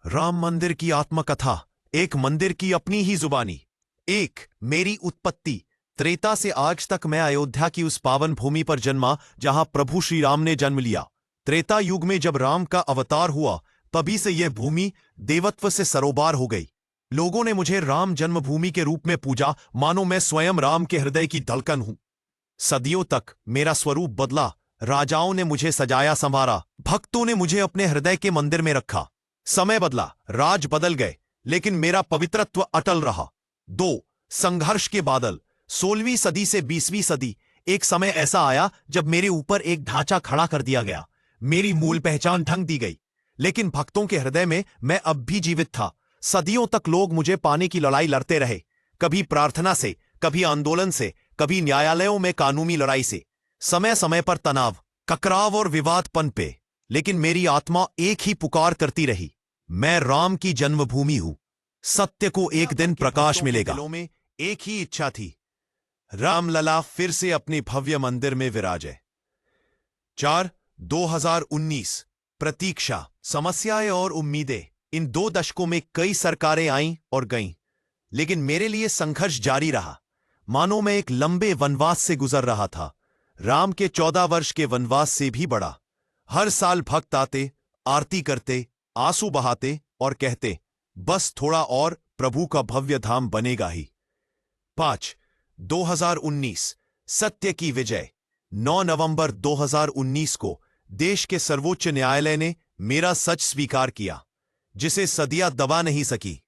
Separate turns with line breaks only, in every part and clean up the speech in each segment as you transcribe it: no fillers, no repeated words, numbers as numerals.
राम मंदिर की आत्मकथा। एक मंदिर की अपनी ही जुबानी। एक, मेरी उत्पत्ति। त्रेता से आज तक मैं अयोध्या की उस पावन भूमि पर जन्मा जहां प्रभु श्री राम ने जन्म लिया। त्रेता युग में जब राम का अवतार हुआ, तभी से यह भूमि देवत्व से सरोबार हो गई। लोगों ने मुझे राम जन्मभूमि के रूप में पूजा, मानो मैं स्वयं राम के हृदय की धड़कन हूं। सदियों तक मेरा स्वरूप बदला। राजाओं ने मुझे सजाया संवारा, भक्तों ने मुझे अपने हृदय के मंदिर में रखा। समय बदला, राज बदल गए, लेकिन मेरा पवित्रत्व अटल रहा। 2, संघर्ष के बादल। 16वीं सदी से 20वीं सदी, एक समय ऐसा आया जब मेरे ऊपर एक ढांचा खड़ा कर दिया गया। मेरी मूल पहचान ढंग दी गई, लेकिन भक्तों के हृदय में मैं अब भी जीवित था। सदियों तक लोग मुझे पाने की लड़ाई लड़ते रहे, कभी प्रार्थना से, कभी आंदोलन से, कभी न्यायालयों में कानूनी लड़ाई से। समय समय पर तनाव, ककराव और विवाद पनपे, लेकिन मेरी आत्मा एक ही पुकार करती रही, मैं राम की जन्मभूमि हूं। सत्य को एक दिन प्रकाश मिलेगा। दिलों में एक ही इच्छा थी, रामलला फिर से अपने भव्य मंदिर में विराजे। 4, 2019। प्रतीक्षा, समस्याएं और उम्मीदें। इन 2 दशकों में कई सरकारें आईं और गईं, लेकिन मेरे लिए संघर्ष जारी रहा, मानो मैं एक लंबे वनवास से गुजर रहा था। राम के 14 वर्ष के वनवास से भी बड़ा। हर साल भक्त आते, आरती करते, आंसू बहाते और कहते, बस थोड़ा और, प्रभु का भव्य धाम बनेगा ही। 5, 2019। सत्य की विजय। 9 नवंबर 2019 को देश के सर्वोच्च न्यायालय ने मेरा सच स्वीकार किया, जिसे सदियां दबा नहीं सकी।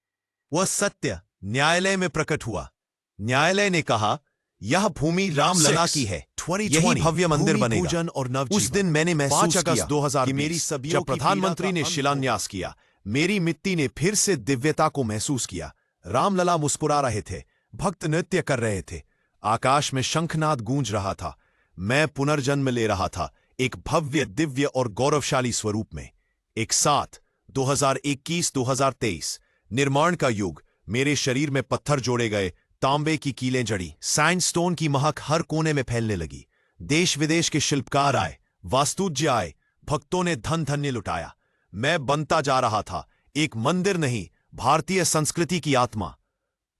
वह सत्य न्यायालय में प्रकट हुआ। न्यायालय ने कहा, यह भूमि रामलला की है, यही भव्य मंदिर बनेगा। और उस दिन मैंने महसूस 5 अगस्त 2020 मेरी सदियों जब प्रधानमंत्री ने शिलान्यास किया, मेरी मिट्टी ने फिर से दिव्यता को महसूस किया। रामलला मुस्कुरा रहे थे, भक्त नृत्य कर रहे थे, आकाश में शंखनाद गूंज रहा था। मैं पुनर्जन्म ले रहा था, एक भव्य, दिव्य और गौरवशाली स्वरूप में। एक 7, 2021-2023। निर्माण का युग। मेरे शरीर में पत्थर जोड़े गए, तांबे की कीलें जड़ी, सैंडस्टोन की महक हर कोने में फैलने लगी। देश विदेश के शिल्पकार आए, वास्तुज्य आए, भक्तों ने धन धन्य लुटाया। मैं बनता जा रहा था, एक मंदिर नहीं, भारतीय संस्कृति की आत्मा।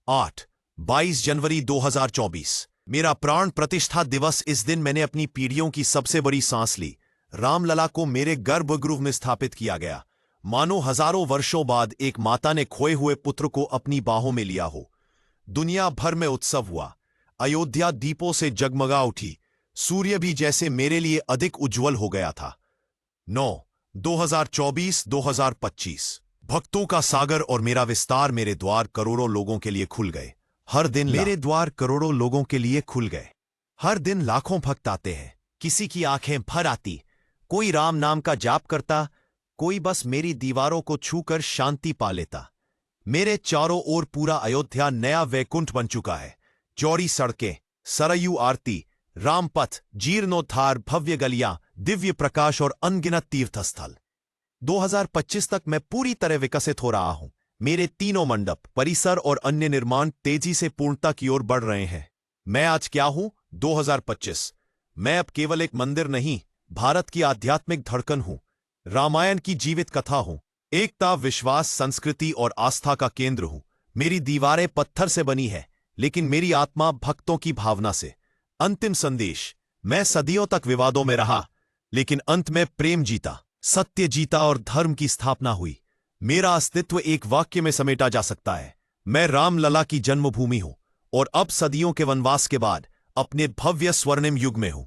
8, 22 जनवरी 2024। मेरा प्राण प्रतिष्ठा दिवस। इस दिन मैंने अपनी पीढ़ियों की सबसे बड़ी सांस ली। रामलला को मेरे गर्भगृह में स्थापित किया गया, मानो हजारों वर्षों बाद एक माता ने खोए हुए पुत्र को अपनी बाहों में लिया हो। दुनिया भर में उत्सव हुआ। अयोध्या दीपों से जगमगा उठी, सूर्य भी जैसे मेरे लिए अधिक उज्जवल हो गया था। 9, 2024-2025। भक्तों का सागर और मेरा विस्तार। मेरे द्वार करोड़ों लोगों के लिए खुल गए। हर दिन मेरे द्वार करोड़ों लोगों के लिए खुल गए। हर दिन लाखों भक्त आते हैं। किसी की आंखें भर आती, कोई राम नाम का जाप करता, कोई बस मेरी दीवारों को छूकर शांति पा लेता। मेरे चारों ओर पूरा अयोध्या नया वैकुंठ बन चुका है। चौड़ी सड़कें, सरयू आरती, रामपथ, जीर्णोद्धार, भव्य गलियां, दिव्य प्रकाश और अनगिनत तीर्थस्थल। 2025 तक मैं पूरी तरह विकसित हो रहा हूं। मेरे तीनों मंडप, परिसर और अन्य निर्माण तेजी से पूर्णता की ओर बढ़ रहे हैं। मैं आज क्या हूं? 2025। मैं अब केवल एक मंदिर नहीं, भारत की आध्यात्मिक धड़कन हूं, रामायण की जीवित कथा हूं, एकता, विश्वास, संस्कृति और आस्था का केंद्र हूं। मेरी दीवारें पत्थर से बनी है, लेकिन मेरी आत्मा भक्तों की भावना से। अंतिम संदेश, मैं सदियों तक विवादों में रहा, लेकिन अंत में प्रेम जीता, सत्य जीता और धर्म की स्थापना हुई। मेरा अस्तित्व एक वाक्य में समेटा जा सकता है, मैं रामलला की जन्मभूमि हूं, और अब सदियों के वनवास के बाद अपने भव्य स्वर्णिम युग में हूं।